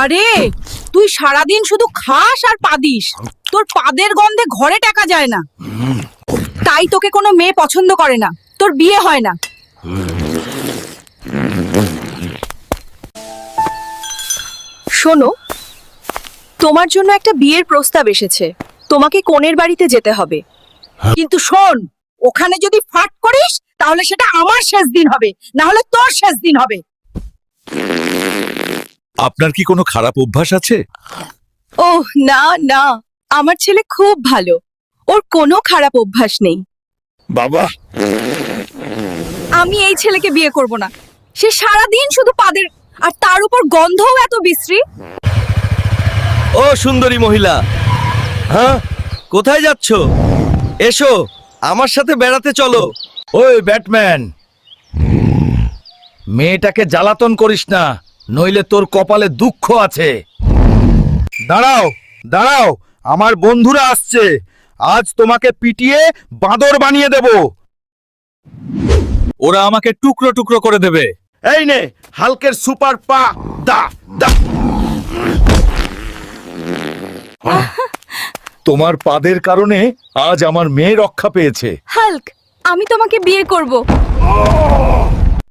আরে তুই সারাদিন শুধু খাস আর পাদিস, তোর পাদের গন্ধে ঘরে টাকা যায় না, তাই তোকে কোনো মেয়ে পছন্দ করে না, তোর বিয়ে হয় না। শোনো, তোমার জন্য একটা বিয়ের প্রস্তাব এসেছে, তোমাকে কনের বাড়িতে যেতে হবে। কিন্তু শোন, ওখানে যদি ফাট করিস তাহলে সেটা আমার শেষ দিন হবে, না হলে তোর শেষ দিন হবে। আপনার কি কোনো খারাপ অভ্যাস আছে? ওহ না না, আমার ছেলে খুব ভালো, ওর কোনো খারাপ অভ্যাস নেই। বাবা, আমি এই ছেলেকে বিয়ে করব না, সে সারাদিন শুধু পাদের, আর তার উপর গন্ধও এত বিশ্রী। ও সুন্দরী মহিলা, হ্যাঁ কোথায় যাচ্ছ? এসো আমার সাথে বেড়াতে চলো। ওই ব্যাটম্যান, মেয়েটাকে জ্বালাতন করিস না, নইলে তোর কপালে দুঃখ আছে। দাঁড়াও দাঁড়াও, আমার বন্ধুরা আসছে, আজ তোমাকে পিটিয়ে বাঁদর বানিয়ে দেব। ওরা আমাকে টুকরো টুকরো করে দেবে। এই নে হালকের সুপার পা, দা দা। তোমার পাদের কারণে আজ আমার মেয়ে রক্ষা পেয়েছে। হাল্ক, আমি তোমাকে বিয়ে করব।